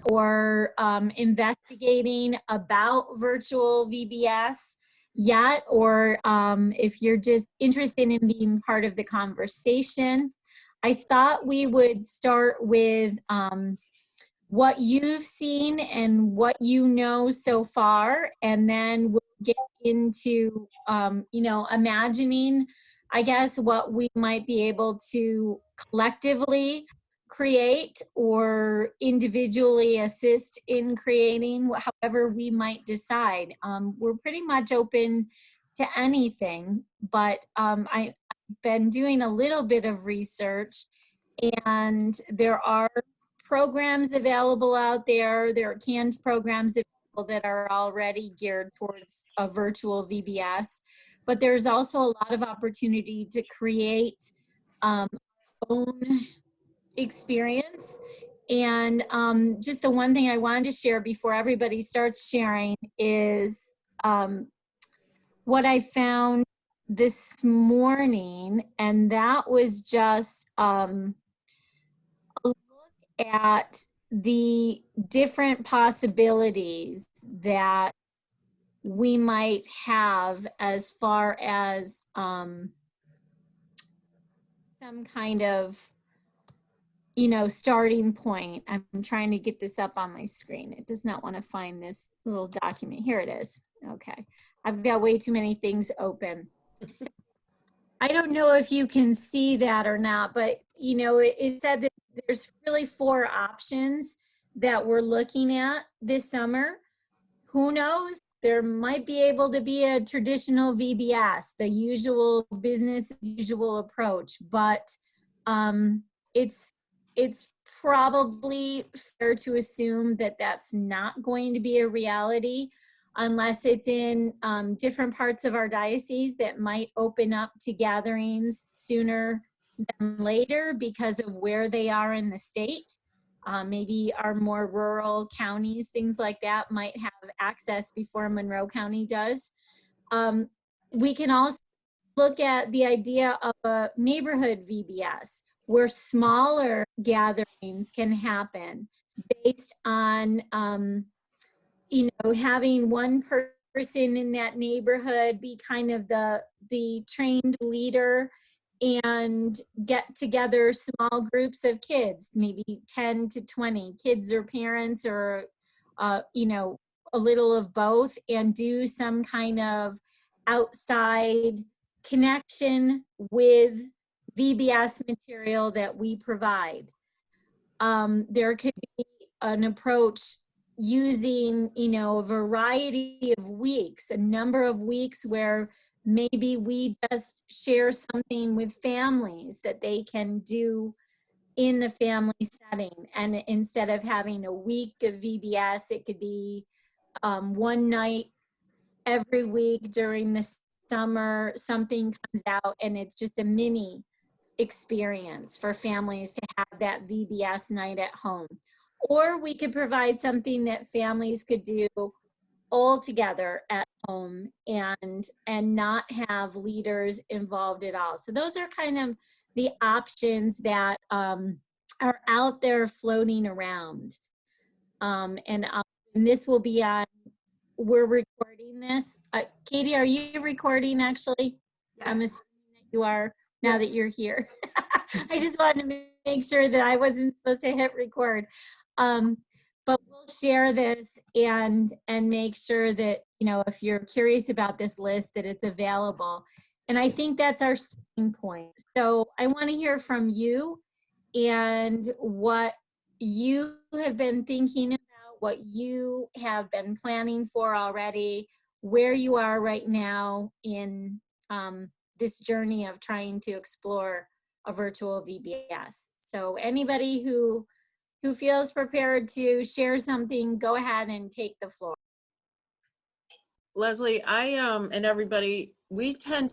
or investigating about virtual VBS yet, or if you're just interested in being part of the conversation, I thought we would start with what you've seen and what you know so far, and then we'll get into, you know, imagining, I guess, what we might be able to collectively create or individually assist in creating, however we might decide. We're pretty much open to anything, but I've been doing a little bit of research, and there are programs available out there. There are canned programs available that are already geared towards a virtual VBS, but there's also a lot of opportunity to create own experience. And just the one thing I wanted to share before everybody starts sharing is what I found this morning, and that was just a look at the different possibilities that we might have as far as some kind of, you know, starting point. I'm trying to get this up on my screen. It does not want to find this little document. Here it is. Okay. I've got way too many things open. So I don't know if you can see that or not, but you know, it said that there's really 4 options that we're looking at this summer. Who knows? There might be able to be a traditional VBS, the usual business as usual approach, but it's probably fair to assume that that's not going to be a reality unless it's in different parts of our diocese that might open up to gatherings sooner than later because of where they are in the state. Maybe our more rural counties, things like that, might have access before Monroe County does. We can also look at the idea of a neighborhood VBS where smaller gatherings can happen based on you know, having one person in that neighborhood be kind of the trained leader and get together small groups of kids, maybe 10 to 20 kids or parents, or you know, a little of both, and do some kind of outside connection with VBS material that we provide. There could be an approach using, you know, a variety of weeks, a number of weeks where maybe we just share something with families that they can do in the family setting. And instead of having a week of VBS, it could be one night every week during the summer, something comes out and it's just a mini experience for families to have that VBS night at home. Or we could provide something that families could do all together at home and not have leaders involved at all. So those are kind of the options that are out there floating around. And this will be on, we're recording this. Katie, are you recording actually? Yes. I'm assuming that you are now that you're here. I just wanted to make sure that I wasn't supposed to hit record. But we'll share this and make sure that, you know, if you're curious about this list, that it's available. And I think that's our starting point. So I want to hear from you and what you have been thinking about, what you have been planning for already, where you are right now in this journey of trying to explore a virtual VBS. So anybody who feels prepared to share something, go ahead and take the floor. Leslie, and everybody, we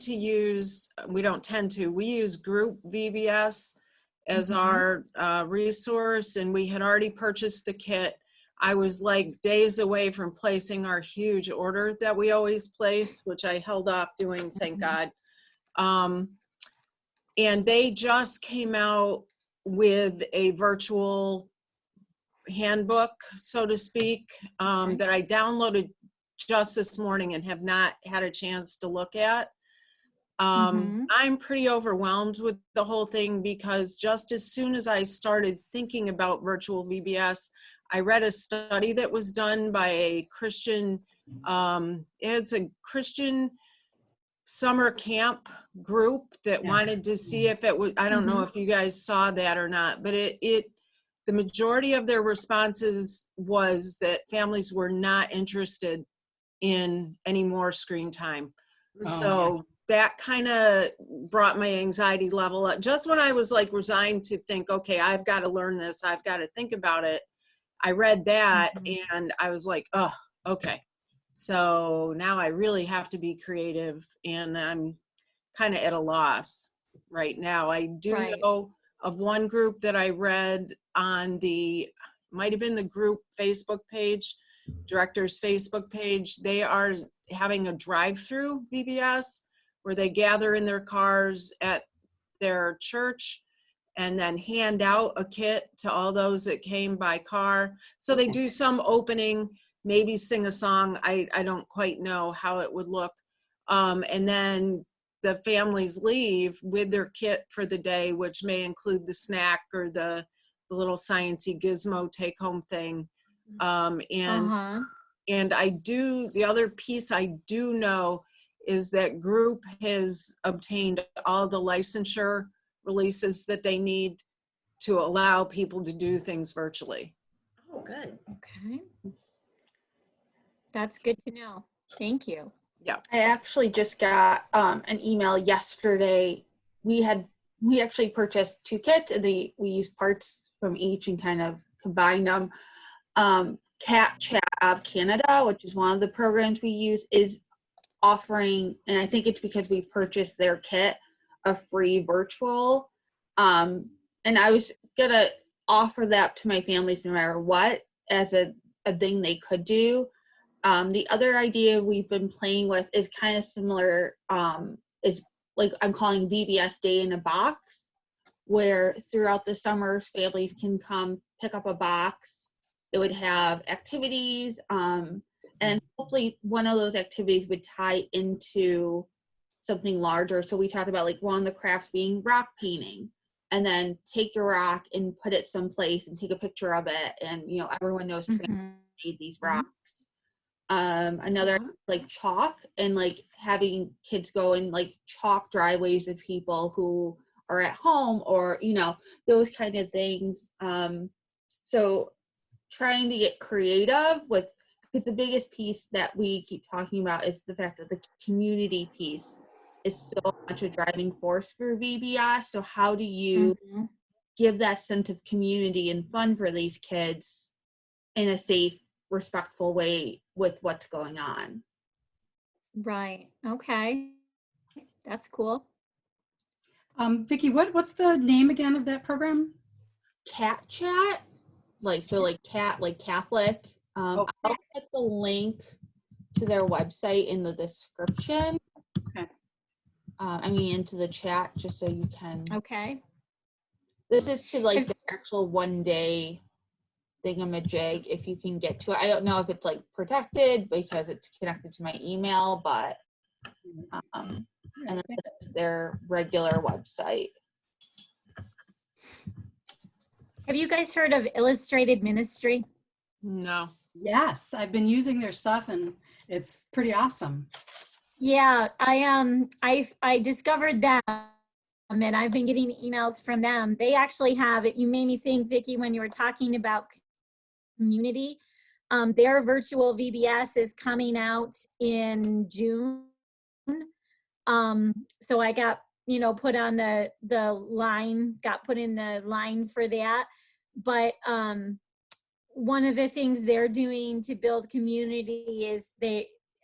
use group VBS as our resource, and we had already purchased the kit. I was like days away from placing our huge order that we always place, which I held off doing, thank God. And they just came out with a virtual handbook, so to speak, Okay. that I downloaded just this morning and have not had a chance to look at. Mhm. I'm pretty overwhelmed with the whole thing because just as soon as I started thinking about virtual VBS, I read a study that was done by a Christian, it's a Christian summer camp group that Yeah. wanted to see if it was, I don't know if you guys saw that or not, but the majority of their responses was that families were not interested in any more screen time. So that kind of brought my anxiety level up. Just when I was like resigned to think, okay, I've got to learn this, I've got to think about it, I read that and I was like, oh, okay. So now I really have to be creative, and I'm kind of at a loss right now. I do Right. know of one group that I read on might have been the group Facebook page, director's Facebook page. They are having a drive-through VBS where they gather in their cars at their church and then hand out a kit to all those that came by car. So they do some opening, maybe sing a song. I don't quite know how it would look. And then the families leave with their kit for the day, which may include the snack or the little sciencey gizmo take home thing. Uh-huh. And the other piece I do know is that group has obtained all the licensure releases that they need to allow people to do things virtually. Oh, good. Okay. That's good to know. Thank you. Yeah. I actually just got an email yesterday. We actually purchased 2 kits, and we used parts from each and kind of combined them. Cat Chat of Canada, which is one of the programs we use, is offering, and I think it's because we purchased their kit, a free virtual. And I was gonna offer that to my families no matter what, as a thing they could do. The other idea we've been playing with is kind of similar, is like I'm calling VBS Day in a Box, where throughout the summers families can come pick up a box. It would have activities, and hopefully one of those activities would tie into something larger. So we talked about like one of the crafts being rock painting, and then take your rock and put it someplace and take a picture of it. And everyone knows made these rocks. Another like chalk, and like having kids go and like chalk driveways of people who are at home, or those kind of things. So trying to get creative with, because the biggest piece that we keep talking about is the fact that the community piece is so much a driving force for VBS. So how do you give that sense of community and fun for these kids in a safe, respectful way with what's going on? Right. Okay. That's cool. Vicki, what's the name again of that program? Cat Chat, like cat, like Catholic. I'll put the link to their website in the description. Okay. Into the chat, just so you can. Okay. This is to like the actual 1-day thingamajig, if you can get to it. I don't know if it's like protected because it's connected to my email, but and then this is their regular website. Have you guys heard of Illustrated Ministry? No. Yes, I've been using their stuff and it's pretty awesome. Yeah, I discovered them, and I've been getting emails from them. They actually have it. You made me think, Vicki, when you were talking about community. Their virtual VBS is coming out in June. So I got put on the line, got put in the line for that. But one of the things they're doing to build community is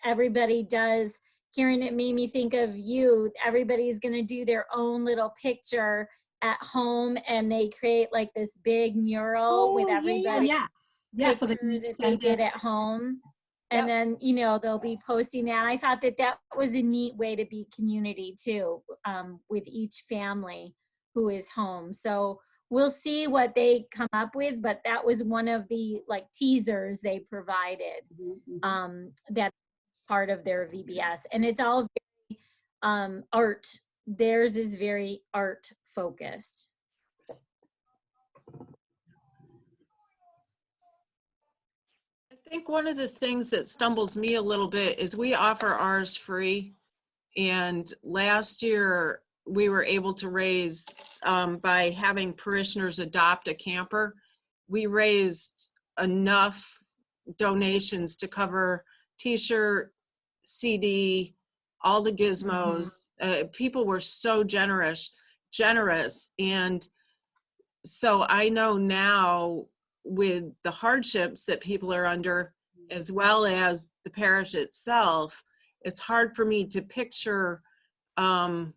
everybody does. Karen, it made me think of you. Everybody's going to do their own little picture at home, and they create like this big mural with everybody. Yeah, so that they did at home. And then, they'll be posting that. I thought that was a neat way to be community too, with each family who is home. So we'll see what they come up with, but that was one of the like teasers they provided. That part of their VBS, and it's all very art. Theirs is very art focused. I think one of the things that stumbles me a little bit is we offer ours free. And last year we were able to raise, by having parishioners adopt a camper, we raised enough donations to cover t-shirt, CD, all the gizmos. People were so generous. And so I know now, with the hardships that people are under, as well as the parish itself, it's hard for me to picture being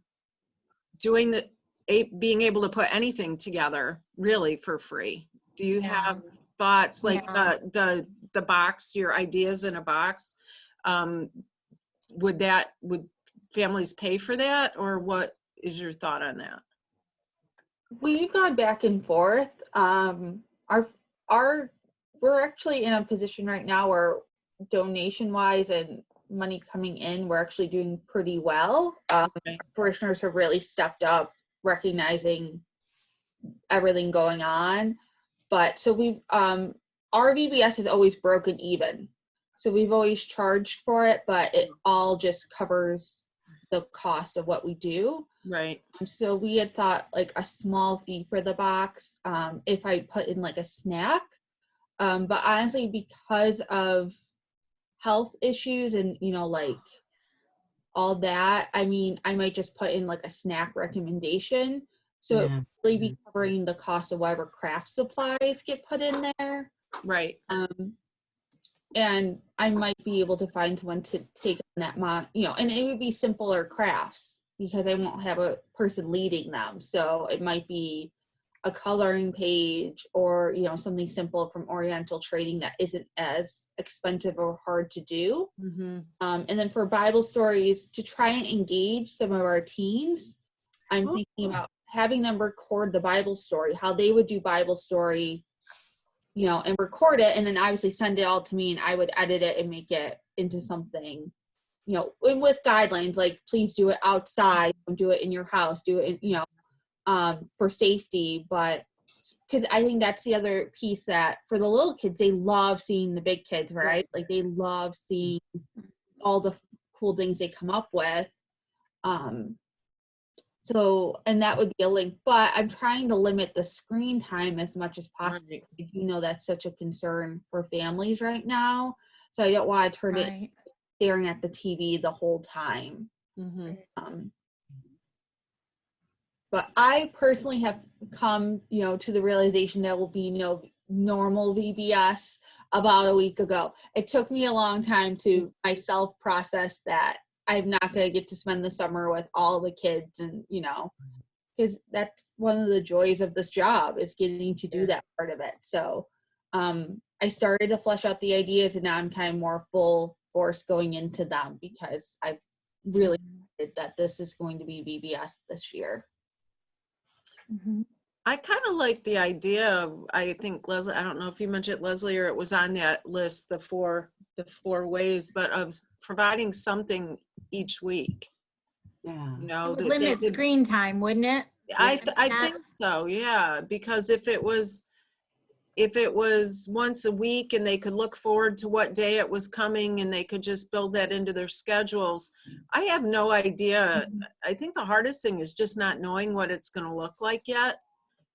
able to put anything together really for free. Do you have thoughts like the box, your ideas in a box? Would families pay for that, or what is your thought on that? We've gone back and forth. We're actually in a position right now where donation wise and money coming in, we're actually doing pretty well. Parishioners have really stepped up, recognizing everything going on. But so we've our VBS is always broken even. So we've always charged for it, but it all just covers the cost of what we do. Right. So we had thought like a small fee for the box, if I put in like a snack. But honestly, because of health issues and, like all that, I mean, I might just put in like a snack recommendation. So it would really be covering the cost of whatever craft supplies get put in there. Right. And I might be able to find someone to take on that and it would be simpler crafts because I won't have a person leading them. So it might be a coloring page or, something simple from Oriental trading that isn't as expensive or hard to do. And then for Bible stories, to try and engage some of our teens, I'm thinking about having them record the Bible story, how they would do Bible story, and record it, and then obviously send it all to me, and I would edit it and make it into something, and with guidelines, like please do it outside, don't do it in your house, do it in, for safety. But because I think that's the other piece, that for the little kids, they love seeing the big kids, right? Like they love seeing all the cool things they come up with. So, and that would be a link, but I'm trying to limit the screen time as much as possible. Right. That's such a concern for families right now. So I don't want to turn it staring at the TV the whole time. But I personally have come, to the realization there will be no normal VBS about a week ago. It took me a long time to myself process that I'm not going to get to spend the summer with all the kids, and, because that's one of the joys of this job, is getting to do that part of it. So I started to flesh out the ideas, and now I'm kind of more full force going into them because I've really decided that this is going to be VBS this year. I kind of like the idea of, I think Leslie, I don't know if you mentioned it, Leslie, or it was on that list, the four ways, but of providing something each week. It would limit screen time, wouldn't it? I think so, yeah, because if it was once a week and they could look forward to what day it was coming and they could just build that into their schedules. I have no idea. I think the hardest thing is just not knowing what it's going to look like yet.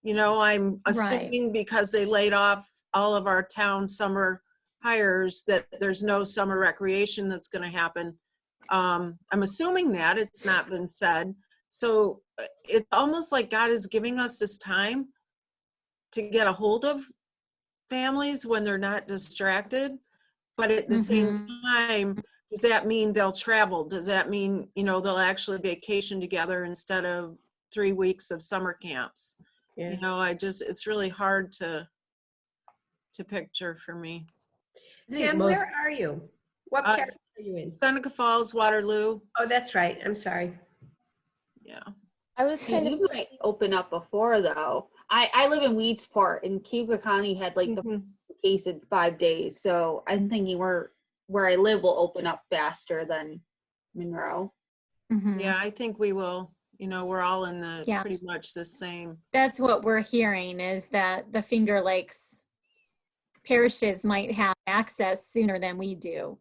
I'm assuming because they laid off all of our town summer hires that there's no summer recreation that's going to happen. I'm assuming that it's not been said. So it's almost like God is giving us this time to get a hold of families when they're not distracted. But at the same time, does that mean they'll travel? Does that mean, they'll actually vacation together instead of 3 weeks of summer camps? It's really hard to picture for me. Sam, where are you? What parish are you in? Seneca Falls, Waterloo. Oh, that's right. I'm sorry. Yeah. I was kind of might open up before though. I live in Weedsport, and Cuba County had like the Mhm. case in 5 days. So I'm thinking where I live will open up faster than Monroe. Mhm. Yeah, I think we will. We're all in the Yeah. pretty much the same. That's what we're hearing, is that the Finger Lakes parishes might have access sooner than we do.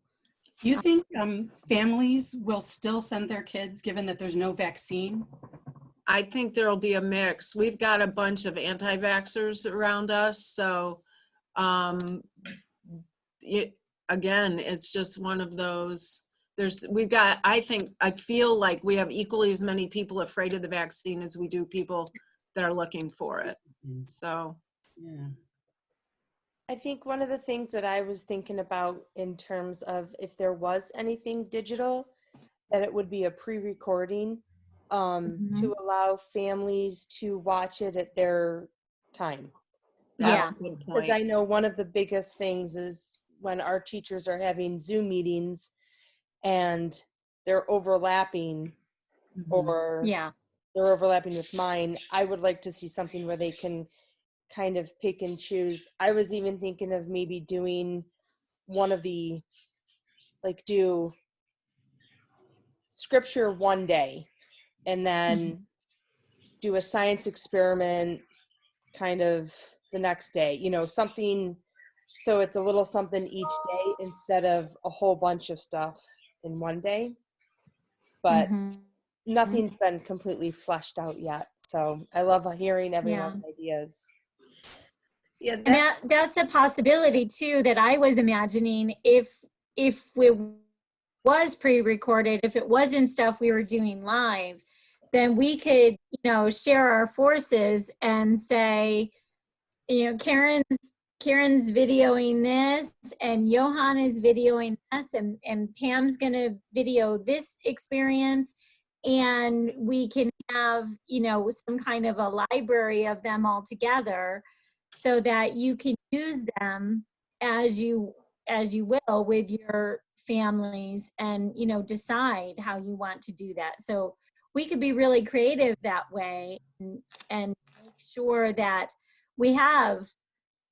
Do you think families will still send their kids given that there's no vaccine? I think there'll be a mix. We've got a bunch of anti-vaxxers around us, so again, it's just one of those. I feel like we have equally as many people afraid of the vaccine as we do people that are looking for it. So, Yeah. I think one of the things that I was thinking about in terms of if there was anything digital, that it would be a pre-recording to allow families to watch it at their time. Yeah. that's a good Because I point. know one of the biggest things is when our teachers are having Zoom meetings and they're overlapping or Yeah. they're overlapping with mine, I would like to see something where they can kind of pick and choose. I was even thinking of maybe doing one of the, like, do scripture one day and then do a science experiment kind of the next day, something, so it's a little something each day instead of a whole bunch of stuff in one day. But Mhm. nothing's been completely fleshed out yet. So I love hearing everyone's ideas. Yeah, And that's a possibility too, that I was imagining, if it was pre-recorded, if it wasn't stuff we were doing live, then we could, share our forces and say, Karen's videoing this, and Johan is videoing this, and Pam's gonna video this experience, and we can have, some kind of a library of them all together, so that you can use them as you will with your families, and decide how you want to do that. So we could be really creative that way, and make sure that we have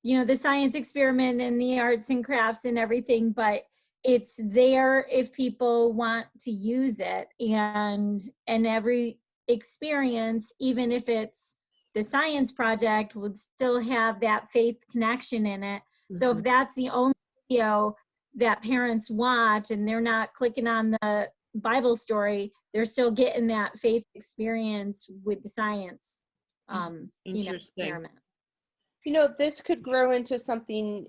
the science experiment and the arts and crafts and everything, but it's there if people want to use it. And every experience, even if it's the science project, would still have that faith connection in it. So if that's the only video that parents watch and they're not clicking on the Bible story, they're still getting that faith experience with the science Interesting. experiment. This could grow into something,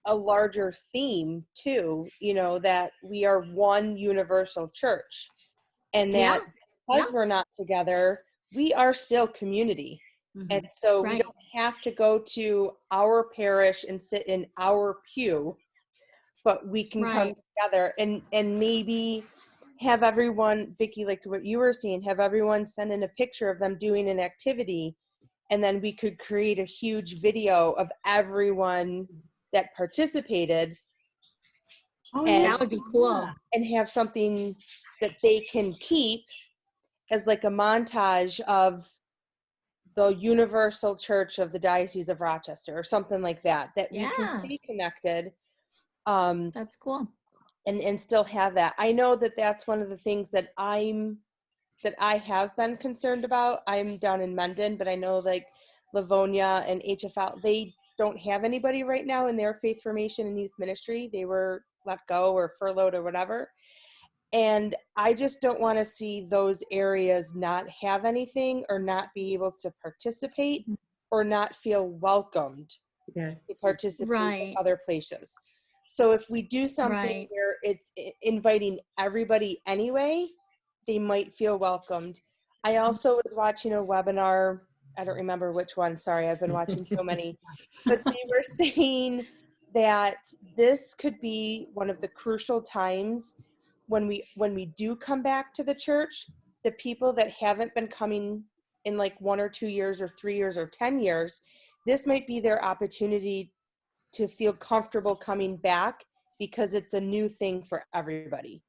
a larger theme too, that we are one universal church, and that because we're not together, we are still community. And so we don't have to go to our parish and sit in our pew, but we can come together and maybe have everyone, Vicki, like what you were saying, have everyone send in a picture of them doing an activity. And then we could create a huge video of everyone that participated. And That would be cool. And have something that they can keep as like a montage of the Universal Church of the Diocese of Rochester or something like that, that we can stay connected. That's cool. And still have that. I know that that's one of the things that I have been concerned about. I'm down in Mendon, but I know like Livonia and HFL, they don't have anybody right now in their faith formation and youth ministry. They were let go or furloughed or whatever. And I just don't want to see those areas not have anything or not be able to participate or not feel welcomed to participate in other places. So if we do something where it's inviting everybody anyway, they might feel welcomed. I also was watching a webinar, I don't remember which one, sorry, I've been watching so many, but they were saying that this could be one of the crucial times when we do come back to the church, the people that haven't been coming in like 1 or 2 years or 3 years or 10 years, this might be their opportunity to feel comfortable coming back because it's a new thing for everybody.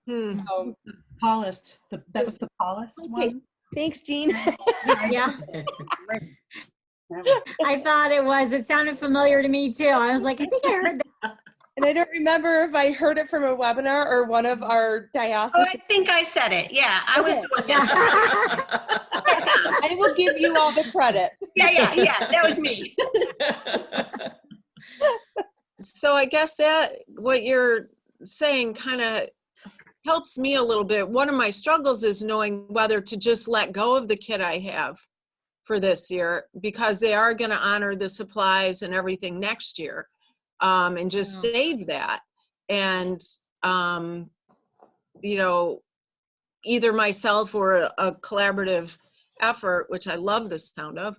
Paulist, that was the Paulist one? Thanks, Jean. Yeah, I thought it was. It sounded familiar to me too. I was like, I think I heard that. And I don't remember if I heard it from a webinar or one of our Oh, diocesan. I think I said it. Yeah, I was Okay. the one that I will give you all the credit. yeah, that was me. So I guess that what you're saying kind of helps me a little bit. One of my struggles is knowing whether to just let go of the kit I have for this year, because they are going to honor the supplies and everything next year, and just save that. And, you know, either myself or a collaborative effort, which I love the sound of,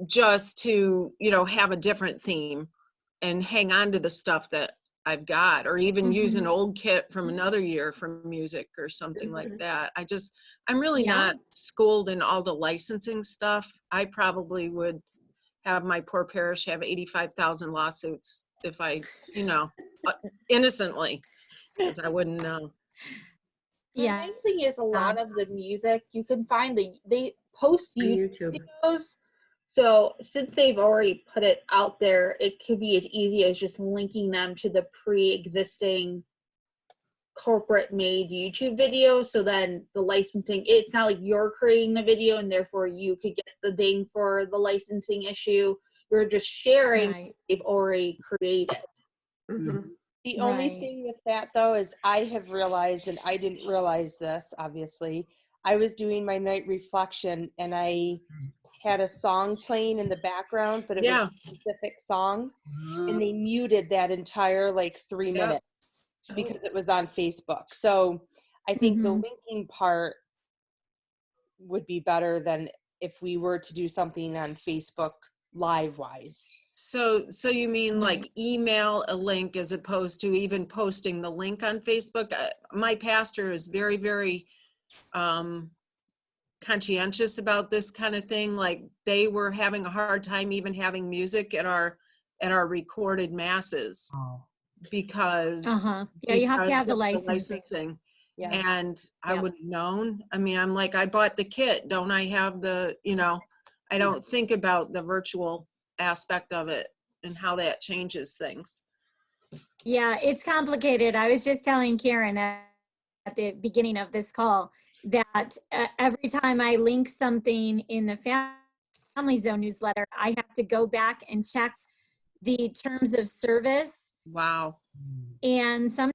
just to, you know, have a different theme and hang on to the stuff that I've got, or even use an old kit from another year from music or something like that. I'm really not schooled in all the licensing stuff. I probably would have my poor parish have 85,000 lawsuits if I, you know, innocently, because I wouldn't know. The Yeah. nice thing is a lot of the music you can find they post On YouTube YouTube. videos. So since they've already put it out there, it could be as easy as just linking them to the pre-existing corporate made YouTube video. So then the licensing, it's not like you're creating the video and therefore you could get the ding for the licensing issue. You're just sharing what they've already created. Mhm. The only Right. thing with that though is I have realized, and I didn't realize this, obviously, I was doing my night reflection and I had a song playing in the background, but it was a specific song, and they muted that entire like 3 minutes because it was on Facebook. So I think the linking part would be better than if we were to do something on Facebook live wise. So you mean like email a link as opposed to even posting the link on Facebook? My pastor is very, very conscientious about this kind of thing. Like they were having a hard time even having music at our recorded masses because Yeah, you have to have because the of licensing. Yeah. And I Yeah. would have known. I mean, I'm like, I bought the kit. Don't I have the, you know, I don't think about the virtual aspect of it and how that changes things. Yeah, it's complicated. I was just telling Karen at the beginning of this call that every time I link something in the Family Zone newsletter, I have to go back and check the terms of service. Wow. And sometimes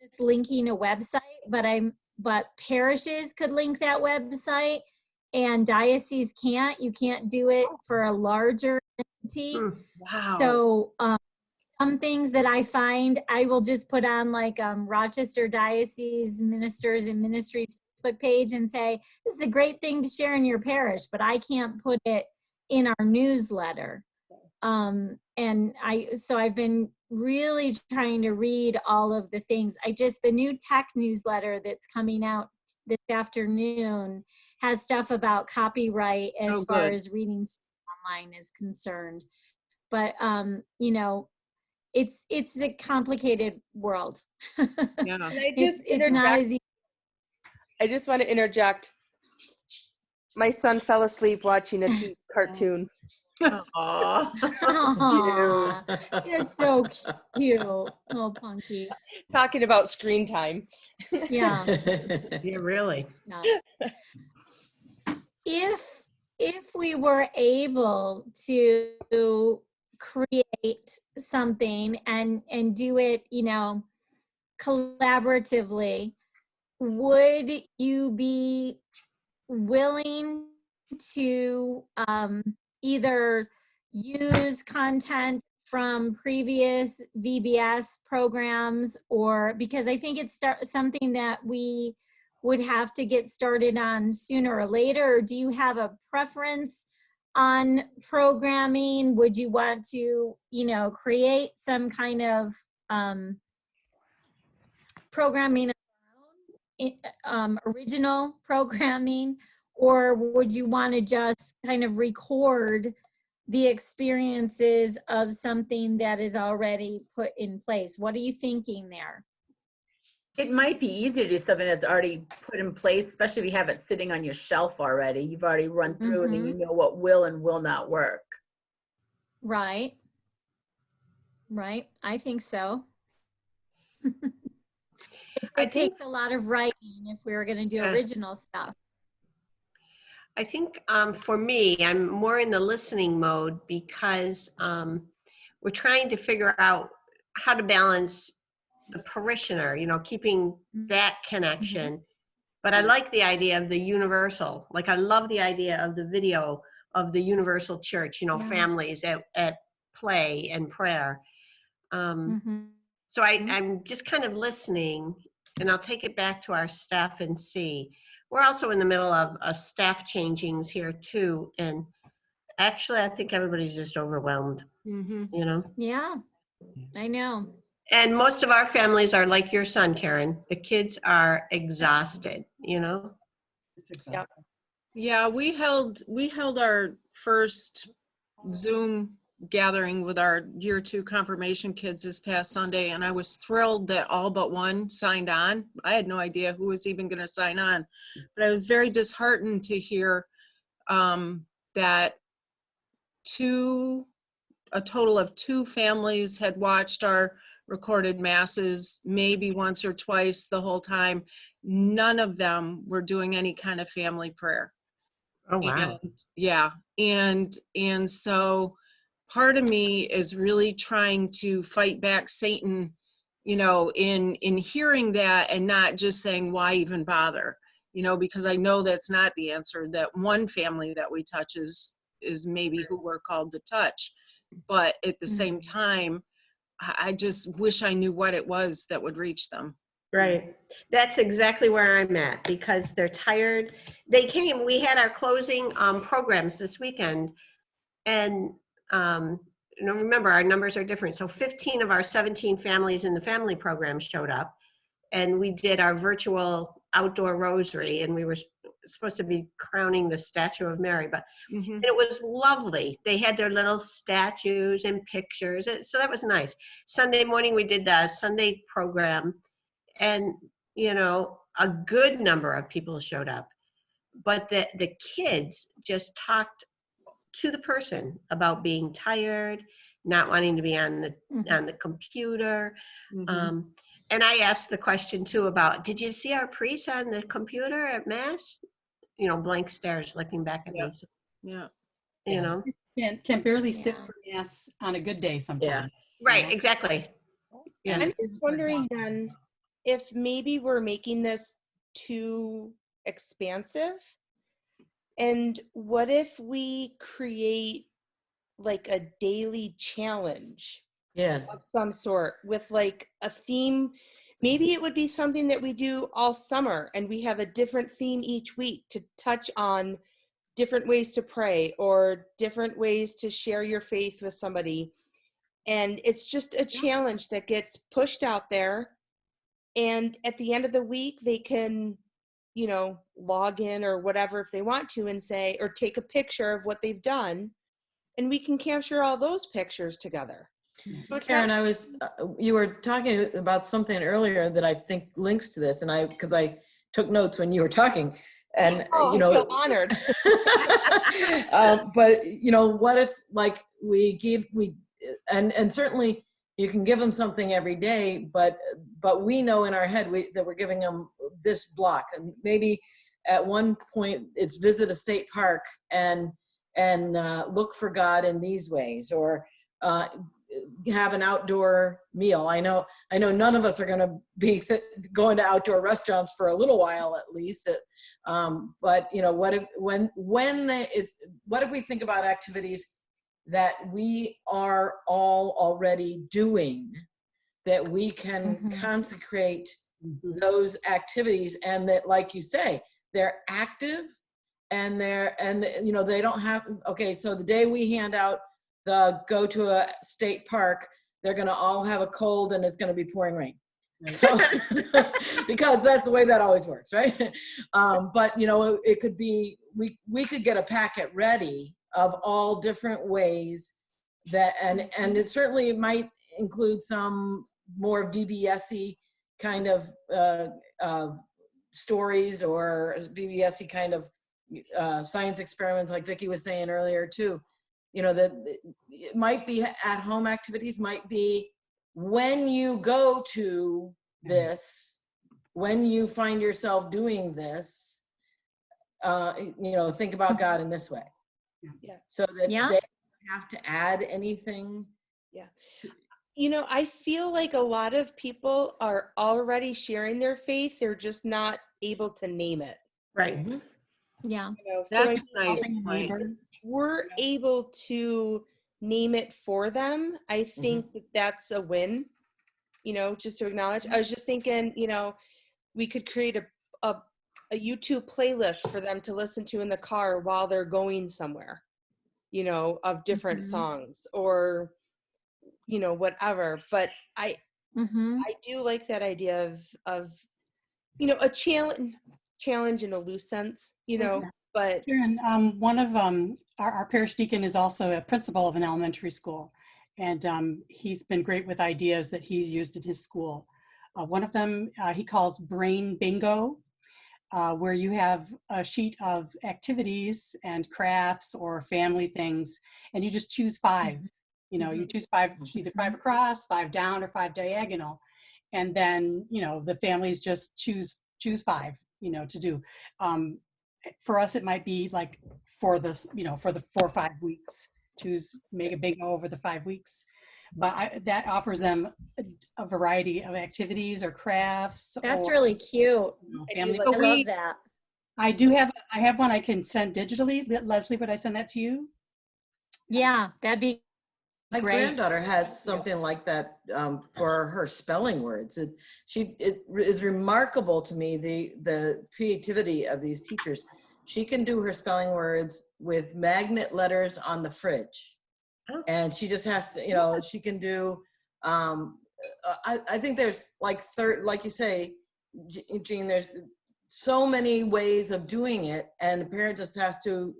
I'm just linking a website, but parishes could link that website and dioceses can't. You can't do it for a larger entity. Wow. So some things that I find, I will just put on like Rochester Diocese Ministers and Ministries Facebook page and say, this is a great thing to share in your parish, but I can't put it in our newsletter. And so I've been really trying to read all of the things. The new tech newsletter that's coming out this afternoon has stuff about copyright as far as reading online is concerned. But, you know, it's a complicated world. Yeah. It's not as easy. I just want to interject. My son fell asleep watching a cartoon. Aw. Aw, it's so cute. Oh, Punky. Talking about screen time. Yeah. Yeah, really. Yeah. If we were able to create something and do it, you know, collaboratively, would you be willing to either use content from previous VBS programs, or because I think it's something that we would have to get started on sooner or later? Or do you have a preference on programming? Would you want to, you know, create some kind of programming, original programming, or would you want to just kind of record the experiences of something that is already put in place? What are you thinking there? It might be easier to do something that's already put in place, especially if you have it sitting on your shelf already. You've already run through it and you know what will and will not work. Right. Right. I think so. It takes a lot of writing if we were going to do original stuff. I think for me, I'm more in the listening mode because we're trying to figure out how to balance the parishioner, you know, keeping that connection. But I like the idea of the universal. Like, I love the idea of the video of the universal church, you know, families at play and prayer. So I'm just kind of listening, and I'll take it back to our staff and see. We're also in the middle of staff changings here too. And actually, I think everybody's just overwhelmed, you know? Yeah, I know. And most of our families are like your son, Karen. The kids are exhausted, you know? Yeah, we held our first Zoom gathering with our year 2 confirmation kids this past Sunday, and I was thrilled that all but one signed on. I had no idea who was even going to sign on, but I was very disheartened to hear that a total of 2 families had watched our recorded masses maybe once or twice the whole time. None of them were doing any kind of family prayer. Oh, wow. And, yeah. And so part of me is really trying to fight back Satan, you know, in hearing that and not just saying, why even bother? You know, because I know that's not the answer. That one family that we touch is maybe who we're called to touch. But at the same time, I just wish I knew what it was that would reach them. Right. That's exactly where I'm at, because they're tired. They came, we had our closing programs this weekend, and you know, remember, our numbers are different. So 15 of our 17 families in the family program showed up, and we did our virtual outdoor rosary, and we were supposed to be crowning the statue of Mary, but it was lovely. They had their little statues and pictures, so that was nice. Sunday morning we did the Sunday program, and you know, a good number of people showed up, but the kids just talked to the person about being tired, not wanting to be on the computer. And I asked the question too about, did you see our priest on the computer at Mass? You know, blank stares looking back at me. Yeah. You know? Can barely sit for Mass on a good day sometimes. Right, exactly. Yeah. I'm just wondering then if maybe we're making this too expansive. And what if we create like a daily challenge of some sort with like a theme? Maybe it would be something that we do all summer, and we have a different theme each week to touch on different ways to pray or different ways to share your faith with somebody. And it's just a challenge that gets pushed out there. And at the end of the week, they can, you know, log in or whatever if they want to and say, or take a picture of what they've done. And we can capture all those pictures together. Karen, you were talking about something earlier that I think links to this, and because I took notes when you were talking, and you know, I feel honored. but you know, what if like and certainly you can give them something every day, but we know in our head that we're giving them this block, and maybe at one point it's visit a state park and look for God in these ways, or have an outdoor meal. I know none of us are going to be going to outdoor restaurants for a little while at least. But you know, what if we think about activities that we are all already doing, that we can consecrate those activities, and that, like you say, they're active and you know, they don't have, okay, so the day we hand out the go to a state park, they're going to all have a cold and it's going to be pouring rain. So, because that's the way that always works, right? But you know, it could be, we could get a packet ready of all different ways that, and it certainly might include some more VBS-y kind of stories or VBS-y kind of science experiments, like Vicki was saying earlier too. You know, that it might be at home activities, might be when you go to this, when you find yourself doing this, you know, think about God in this way. Yeah. So that Yeah. they don't have to add anything. Yeah. You know, I feel like a lot of people are already sharing their faith. They're just not able to name it. Right. Yeah. You know, so That's a nice Calling a point. neighbor. we're able to name it for them. I think that that's a win, you know, just to acknowledge. I was just thinking, you know, we could create a YouTube playlist for them to listen to in the car while they're going somewhere, you know, of different songs or, you know, whatever. But I do like that idea of, you know, a challenge in a loose sense, you know, but Karen, one of our parish deacon is also a principal of an elementary school, and he's been great with ideas that he's used in his school. One of them he calls Brain Bingo, where you have a sheet of activities and crafts or family things, and you just choose 5. You know, you choose 5, either 5 across, 5 down, or 5 diagonal, and then, you know, the families just choose 5, you know, to do. For us, it might be like for this, you know, for the 4 or 5 weeks, make a bingo over the 5 weeks. But that offers them a variety of activities or crafts. That's or, really cute. you know, I do family. like I love that. I have one I can send digitally. Leslie, would I send that to you? Yeah, that'd be My great. granddaughter has something like that for her spelling words. It is remarkable to me, the creativity of these teachers. She can do her spelling words with magnet letters on the fridge. Oh. And she just has to, you know, she can do, I think there's like like you say, Jean, there's so many ways of doing it, and the parent just has to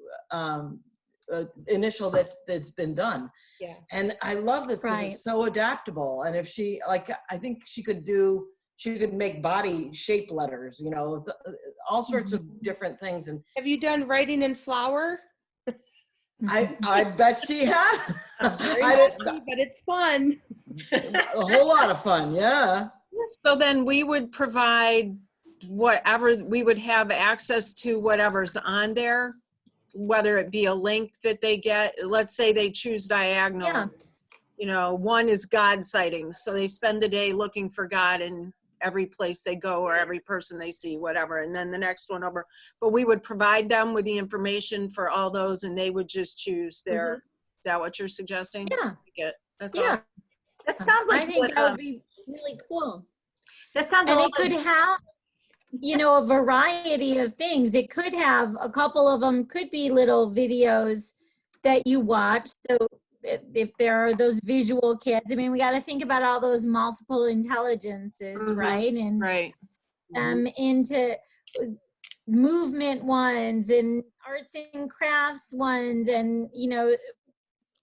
initial that's been done. Yeah. And I love this because Right. it's so adaptable. And if she, like, I think she could make body shape letters, you know, all sorts of different things. And Have you done writing in flour? I bet she has. Very I didn't, messy, but it's fun. a whole lot of fun. Yeah. So then we would provide whatever, we would have access to whatever's on there, whether it be a link that they get. Let's say they choose diagonal. Yeah. You know, one is God sightings. So they spend the day looking for God in every place they go or every person they see, whatever. And then the next one over. But we would provide them with the information for all those, and they would just choose their, is that what you're suggesting? Yeah. That's Yeah. awesome. That sounds like I think what, that would be really cool. that sounds a And lot it could have, you know, a variety of things. It could have a couple of them could be little videos that you watch. So if there are those visual kids, I mean, we got to think about all those multiple intelligences, right? And Right. into movement ones and arts and crafts ones, and, you know,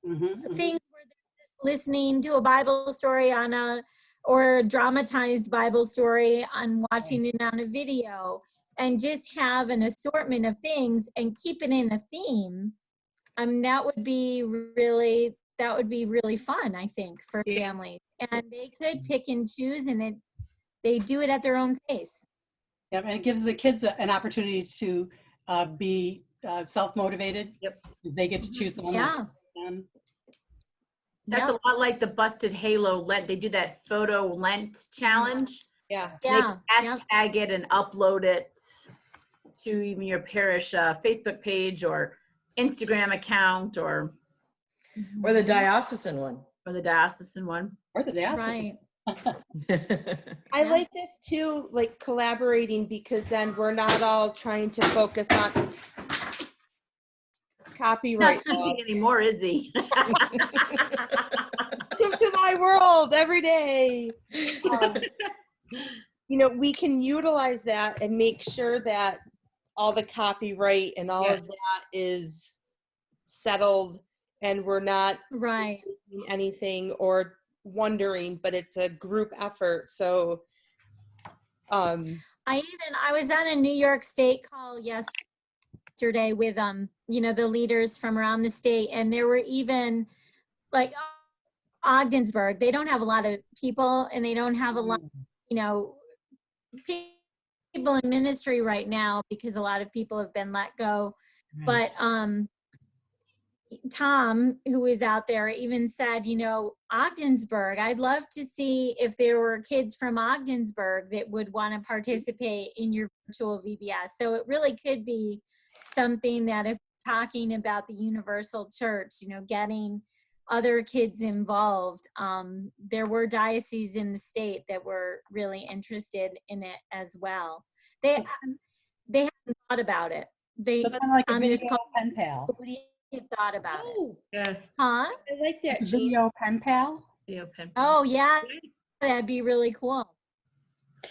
things where they're listening to a Bible story or a dramatized Bible story on watching it on a video, and just have an assortment of things and keep it in a theme. I mean, that would be really fun, I think, for families. And they could pick and choose, and they do it at their own pace. Yeah, and it gives the kids an opportunity to be self-motivated. Yep. They get to choose the one. Yeah. That's a lot like the Busted Halo Lent. They do that photo Lent challenge. Yeah. Yeah. They hashtag it and upload it to even your parish Facebook page or Instagram account or Or the diocesan one. the diocesan one. Or the diocesan. Right. I like this too, like collaborating, because then we're not all trying to focus on copyright Not laws. anymore, is he? Welcome to my world every day. You know, we can utilize that and make sure that all the copyright and all of that is settled, and we're not Right. doing anything or wondering, but it's a group effort. So I was on a New York State call yesterday with you know, the leaders from around the state, and there were even like Ogdensburg. They don't have a lot of people, and they don't have a lot, you know, people in ministry right now because a lot of people have been let go. But Tom, who is out there, even said, you know, Ogdensburg, I'd love to see if there were kids from Ogdensburg that would want to participate in your virtual VBS. So it really could be something that, if talking about the universal church, you know, getting other kids involved, there were dioceses in the state that were really interested in it as well. They haven't thought about it. They, So it's kind of like a on this video call, pen pal. nobody had thought about it. Oh, Yeah. Huh? I like that, Jean. Video pen pal. Oh yeah, that'd be really cool.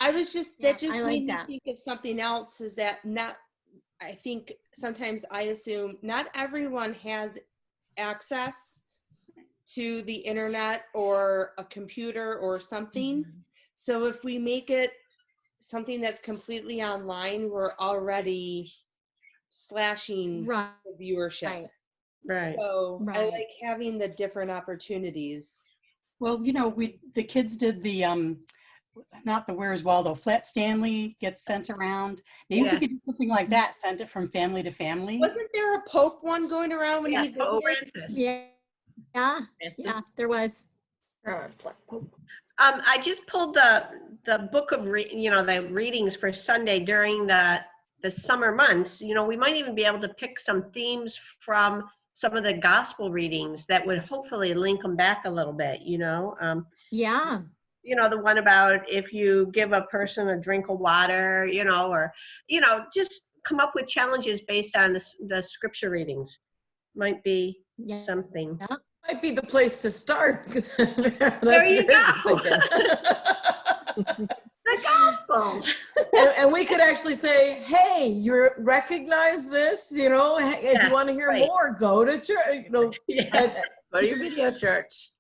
I was just, Yeah, that just I made like me that. think of something else, is that I think sometimes I assume not everyone has access to the internet or a computer or something. So if we make it something that's completely online, we're already slashing Right. the viewership. Right. So I Right. like having the different opportunities. Well, you know, the kids did the not the Where's Waldo, Flat Stanley gets sent around. Maybe Yeah. we could do something like that, send it from family to family. Wasn't there a Pope one going around when he Pope visited? Francis. Yeah, there was. I just pulled the book of the readings for Sunday during the summer months. You know, we might even be able to pick some themes from some of the gospel readings that would hopefully link them back a little bit. You know, Yeah. you know, the one about if you give a person a drink of water, you know, or just come up with challenges based on the scripture readings. Might be Yeah. something. Yeah. Might be the place to start. There you go. The Gospels. And we could actually say, hey, you recognize this, you know, if you want to hear right. more, go to church, you know. Yeah. Go to your video church.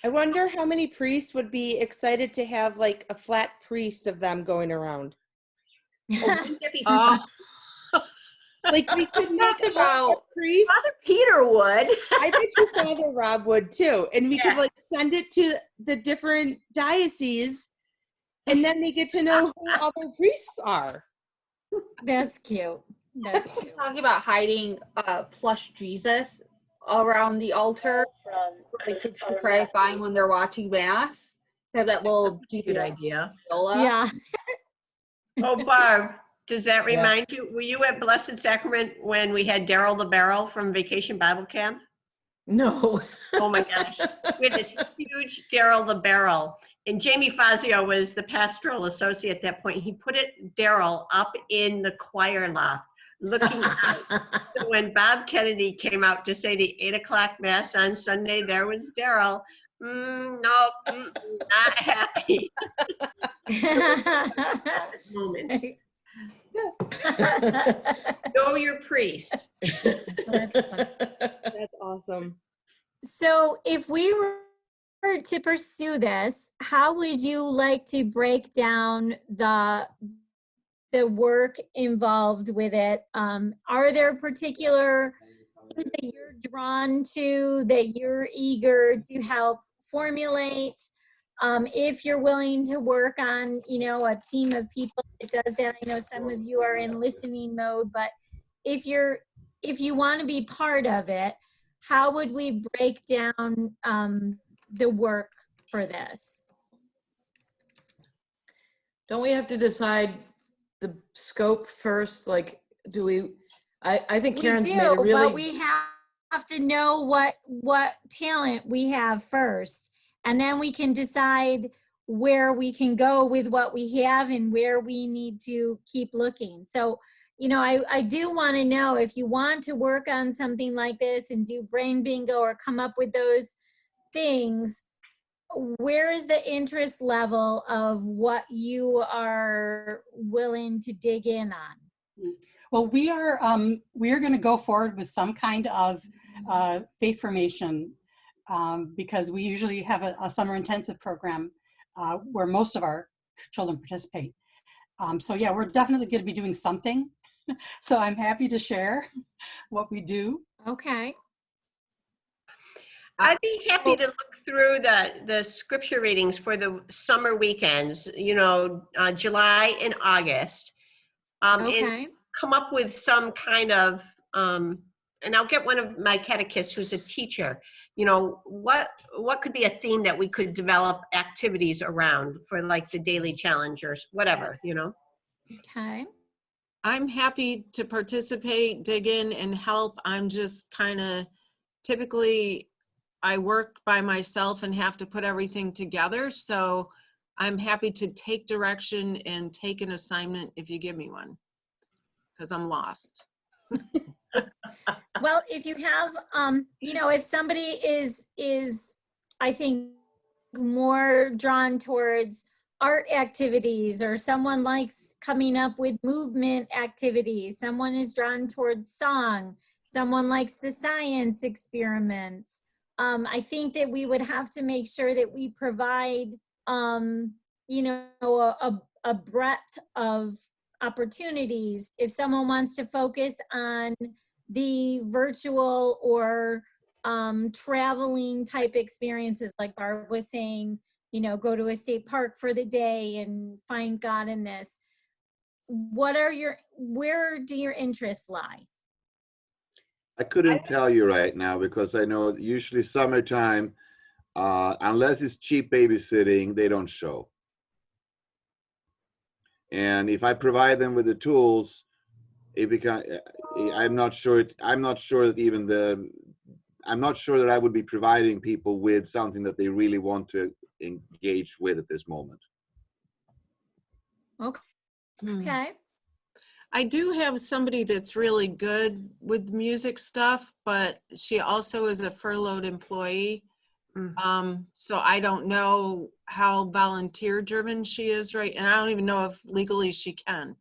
I wonder how many priests would be excited to have like a flat priest of them going around. Like we could make a priest. Father Peter would. I bet you Father Rob would too. And we could like send it to the different dioceses, and then they get to know who other priests are. That's cute. That's cute. Talking about hiding plush Jesus around the altar for the kids to try to find when they're watching mass. Have that little Good idea. Yeah. Oh, Barb, does that remind you? Were you at Blessed Sacrament when we had Daryl the Barrel from Vacation Bible Camp? No. Oh my gosh. We had this huge Daryl the Barrel. And Jamie Fazio was the pastoral associate at that point. He put Daryl up in the choir loft looking out. So when Bob Kennedy came out to say the 8 o'clock mass on Sunday, there was Daryl. Nope, not happy. Moment. Know your priest. That's awesome. So if we were to pursue this, how would you like to break down the work involved with it? Are there particular things that you're drawn to, that you're eager to help formulate? If you're willing to work on, you know, a team of people that does that, I know some of you are in listening mode, but if you want to be part of it, how would we break down the work for this? Don't we have to decide the scope first? Like, do we, I think Karen's we made a do, really. but we have to know what talent we have first, and then we can decide where we can go with what we have and where we need to keep looking. So, you know, I do want to know, if you want to work on something like this and do brain bingo or come up with those things, where is the interest level of what you are willing to dig in on? Well, we are going to go forward with some kind of faith formation because we usually have a summer intensive program where most of our children participate. So yeah, we're definitely going to be doing something. So I'm happy to share what we do. Okay. I'd be happy to look through the scripture readings for the summer weekends, July and August, and Okay. come up with some kind of, and I'll get one of my catechists who's a teacher, what could be a theme that we could develop activities around for like the daily challenge or whatever, Okay. I'm happy to participate, dig in and help. I'm just kind of, typically I work by myself and have to put everything together. So I'm happy to take direction and take an assignment if you give me one, because I'm lost. Well, if you have, if somebody is, I think, more drawn towards art activities, or someone likes coming up with movement activities, someone is drawn towards song, someone likes the science experiments, I think that we would have to make sure that we provide, a breadth of opportunities. If someone wants to focus on the virtual or traveling type experiences, like Barb was saying, go to a state park for the day and find God in this. Where do your interests lie? I couldn't tell you right now, because I know usually summertime, unless it's cheap babysitting, they don't show. And if I provide them with the tools, I'm not sure that I would be providing people with something that they really want to engage with at this moment. Okay. I do have somebody that's really good with music stuff, but she also is a furloughed employee. So I don't know how volunteer driven she is, right? And I don't even know if legally she can.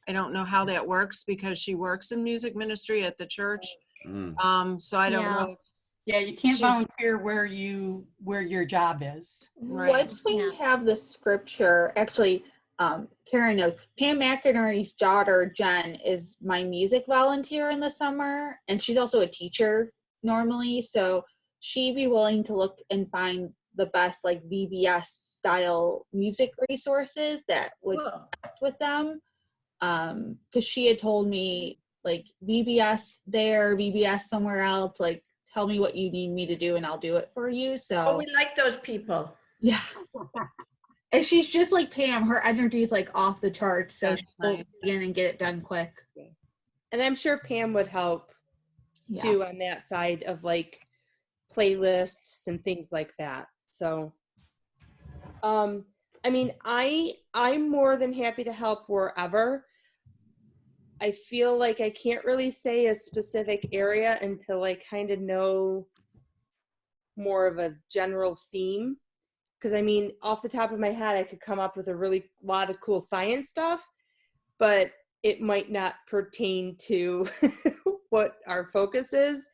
I don't know how that works, because she works in music ministry at the church. So I don't know. Yeah, you can't volunteer where your job is. Right. Once we have the scripture, actually, Karen knows, Pam McInerney's daughter, Jen, is my music volunteer in the summer, and she's also a teacher normally, so she'd be willing to look and find the best like VBS style music resources that would connect with them. Because she had told me, like, VBS there, VBS somewhere else, like, tell me what you need me to do and I'll do it for you. So we like those people. Yeah. And she's just like Pam, her energy is like off the charts, so she'll begin and get it done quick. And I'm sure Pam would help too on that side of like playlists and things like that. So I mean, I'm more than happy to help wherever. I feel like I can't really say a specific area until I kind of know more of a general theme. Because I mean, off the top of my head, I could come up with a really lot of cool science stuff, but it might not pertain to what our focus is.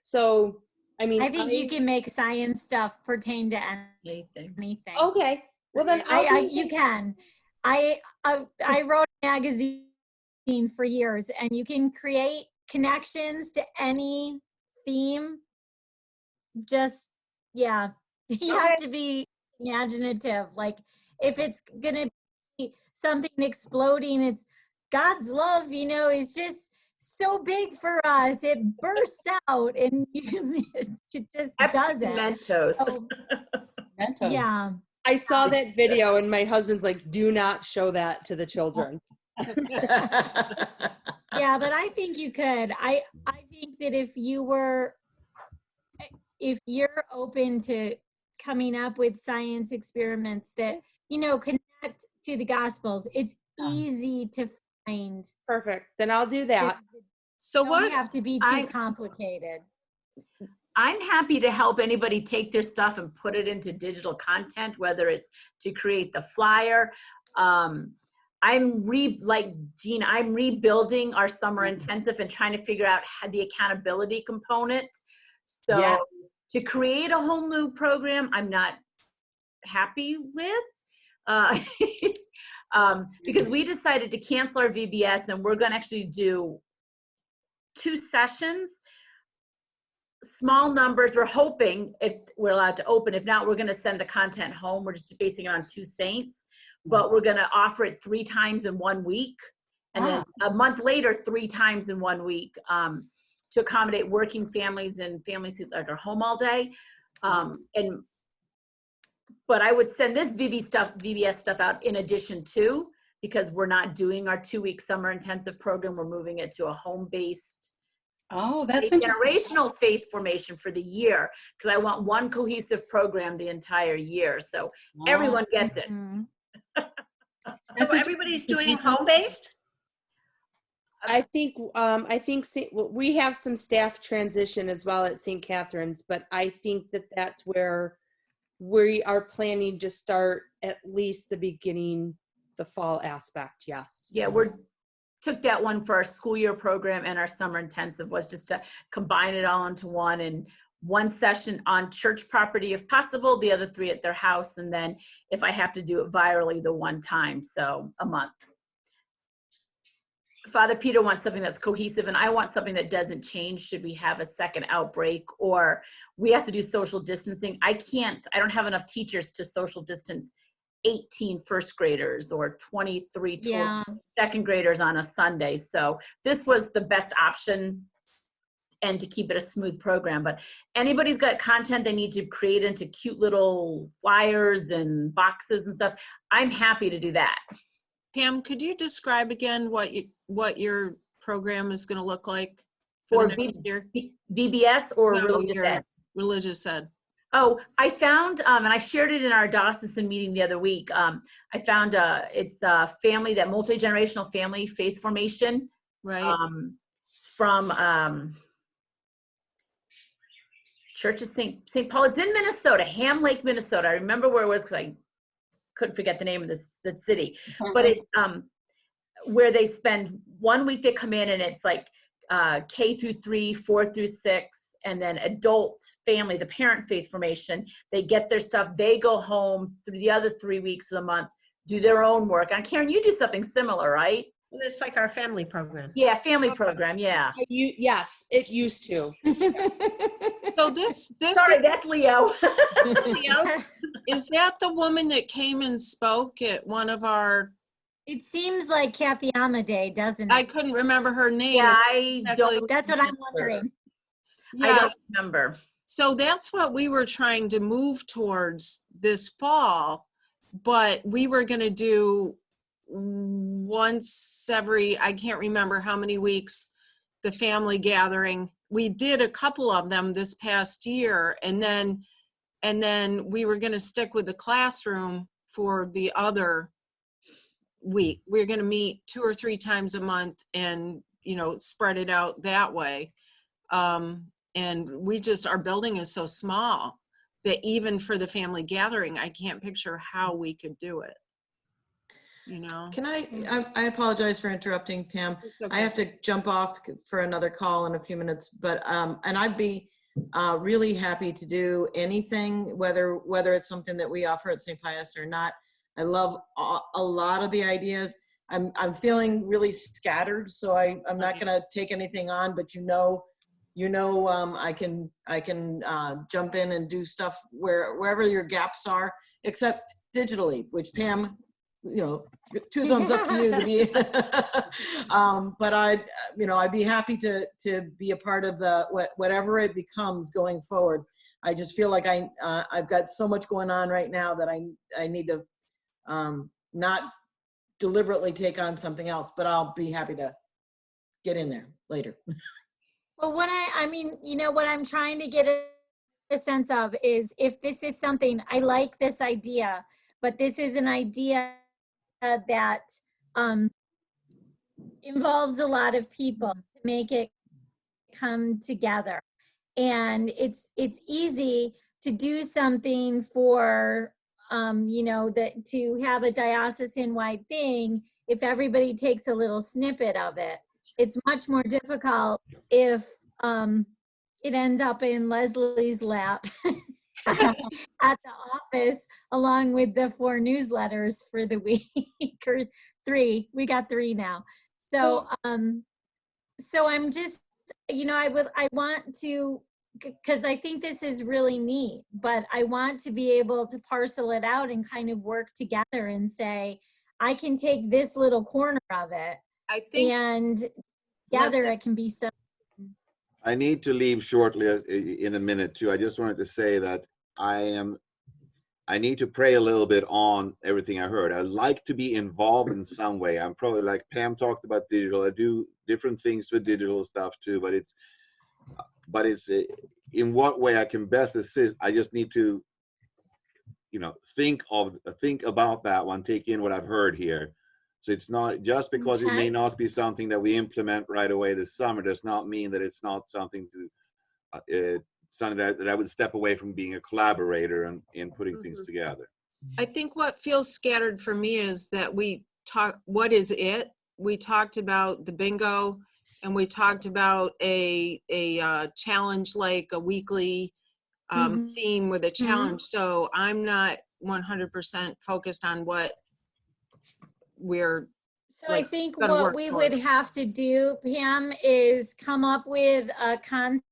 So, I mean, I think you can make science stuff pertain to anything. Okay. Well, then you can. I wrote a magazine for years, and you can create connections to any theme. Just, you have to be imaginative. Like, if it's gonna be something exploding, it's God's love, is just so big for us. It bursts out, and it just does it. Mentos. So, Mentos. yeah. I saw that video, and my husband's like, "Do not show that to the children." Yeah, but I think you could. I think that if you're open to coming up with science experiments that, connect to the Gospels, it's easy to find. Perfect. Then I'll do that. So Don't what? have to be too complicated. I'm happy to help anybody take their stuff and put it into digital content, whether it's to create the flyer. Like Jean, I'm rebuilding our summer intensive and trying to figure out the accountability component. So to create a whole new program, I'm not happy with. Because we decided to cancel our VBS and we're going to actually do 2 sessions, small numbers. We're hoping if we're allowed to open. If not, we're going to send the content home. We're just basing it on 2 saints, but we're going to offer it 3 times in 1 week. And then a month later, 3 times in 1 week, to accommodate working families and families who are home all day. But I would send this VBS stuff out in addition to, because we're not doing our 2-week summer intensive program. We're moving it to a home-based, that's interesting. generational faith formation for the year, because I want one cohesive program the entire year. So everyone gets it. So everybody's doing home-based? I think we have some staff transition as well at St. Catherine's, but I think that's where we are planning to start at least the beginning, the fall aspect. Yes. Yeah, took that one for our school year program, and our summer intensive was just to combine it all into one, and 1 session on church property if possible, the other 3 at their house, and then if I have to do it virally, the 1 time, so a month. Father Peter wants something that's cohesive, and I want something that doesn't change should we have a second outbreak or we have to do social distancing. I don't have enough teachers to social distance 18 first graders or 23 second graders on a Sunday. So this was the best option, and to keep it a smooth program. But anybody's got content they need to create into cute little flyers and boxes and stuff, I'm happy to do that. Pam, could you describe again what your program is going to look like for the next year? VBS or No, religious ed? Religious ed. Oh, I found, and I shared it in our diocesan meeting the other week. I found it's a family, that multi-generational family faith formation. Right. From Church of St. Paul. It's in Minnesota, Ham Lake, Minnesota. I remember where it was because I couldn't forget the name of the city. But it's where they spend 1 week, they come in, and it's like K through 3, 4 through 6, and then adult family, the parent faith formation. They get their stuff, they go home through the other 3 weeks of the month, do their own work. And Karen, you do something similar, right? It's like our family program. Yeah, family program, yeah. Yes, it used to. So this Sorry, that's Leo. Leo? Is that the woman that came and spoke at one of our? It seems like Kathy Amadei, doesn't it? I couldn't remember her name. Yeah, I don't. That's what I'm wondering. Yeah. I don't remember. So that's what we were trying to move towards this fall, but we were going to do once every, I can't remember how many weeks, the family gathering. We did a couple of them this past year, and then we were going to stick with the classroom for the other week. We're going to meet 2 or 3 times a month and, spread it out that way. And our building is so small that even for the family gathering, I can't picture how we could do it. Can I apologize for interrupting, Pam. Okay. I have to jump off for another call in a few minutes, but and I'd be really happy to do anything, whether it's something that we offer at St. Pius or not. I love a lot of the ideas. I'm feeling really scattered, so I'm not going to take anything on, but I can jump in and do stuff wherever your gaps are, except digitally, which Pam, 2 thumbs up to you to be. But I'd be happy to be a part of whatever it becomes going forward. I just feel like I've got so much going on right now that I need to not deliberately take on something else, but I'll be happy to get in there later. Well, what what I'm trying to get a sense of is if this is something, I like this idea, but this is an idea that involves a lot of people to make it come together. And it's easy to do something for, to have a diocesan-wide thing if everybody takes a little snippet of it. It's much more difficult if it ends up in Leslie's lap at the office along with the 4 newsletters for the week or 3. We got 3 now. So, so I'm just, I want to, because I think this is really neat, but I want to be able to parcel it out and kind of work together and say, I can take this little corner of it I think and together it can be so. I need to leave shortly in a minute too. I just wanted to say that I need to pray a little bit on everything I heard. I like to be involved in some way. I'm probably, like Pam talked about digital. I do different things with digital stuff too, but it's in what way I can best assist. I just need to, think about that one, take in what I've heard here. So it's not just because it may not be something that we implement right away this summer does not mean that it's not something something that I would step away from being a collaborator and in putting things together. I think what feels scattered for me is that what is it? We talked about the bingo, and we talked about a challenge, like a weekly theme with a challenge. So I'm not 100% focused on what we're So I think what we would have to do, Pam, is come up with a concept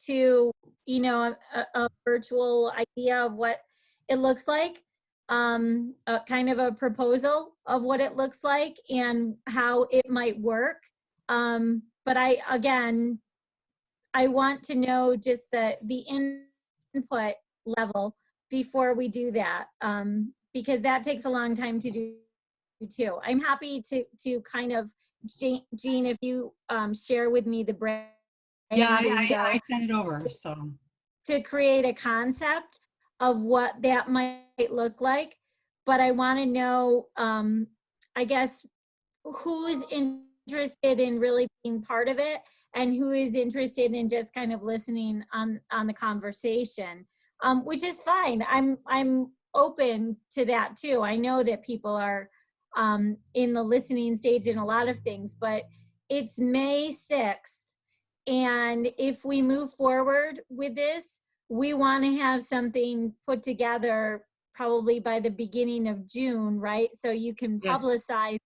to, a virtual idea of what it looks like, a kind of a proposal of what it looks like and how it might work. But I want to know just the input level before we do that, because that takes a long time to do too. I'm happy to kind of, Jean, if you share with me the brand. Yeah, I sent it over. So to create a concept of what that might look like, but I want to know, I guess, who's interested in really being part of it and who is interested in just kind of listening on the conversation, which is fine. I'm open to that too. I know that people are in the listening stage in a lot of things, but it's May 6th. And if we move forward with this, we want to have something put together probably by the beginning of June, right? So you can publicize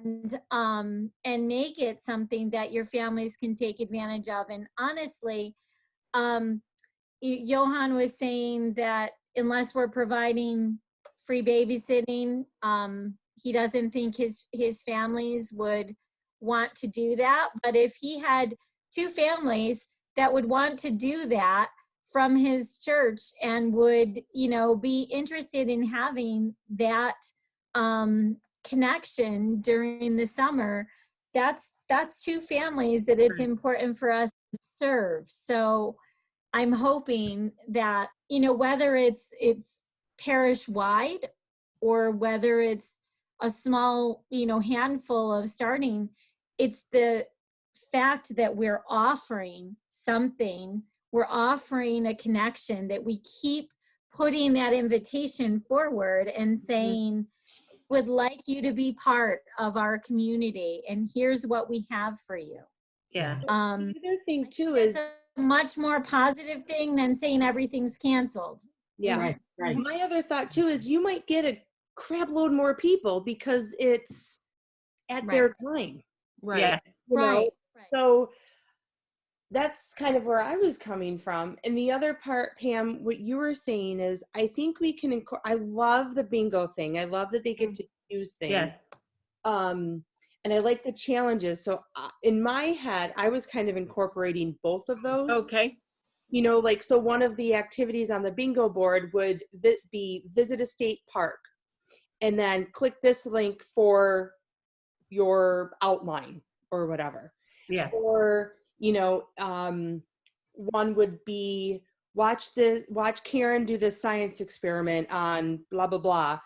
and make it something that your families can take advantage of. And honestly, Johan was saying that unless we're providing free babysitting, he doesn't think his families would want to do that. But if he had 2 families that would want to do that from his church and would, be interested in having that connection during the summer, that's 2 families that it's important for us to serve. So I'm hoping that, whether it's parish wide or whether it's a small, handful of starting, it's the fact that we're offering something, we're offering a connection, that we keep putting that invitation forward and saying, would like you to be part of our community, and here's what we have for you. Yeah. The other thing too It's is a much more positive thing than saying everything's canceled. yeah. right. My other thought too is you might get a crap load more people because it's at their time. right. Yeah. You know? Right. So that's kind of where I was coming from. And the other part, Pam, what you were saying is, I think we can, I love the bingo thing. I love that they get to use things. Yeah. And I like the challenges. So in my head, I was kind of incorporating both of those. Okay. So one of the activities on the bingo board would be visit a state park and then click this link for your outline or whatever. Yeah. Or, one would be watch Karen do this science experiment on blah, blah, blah.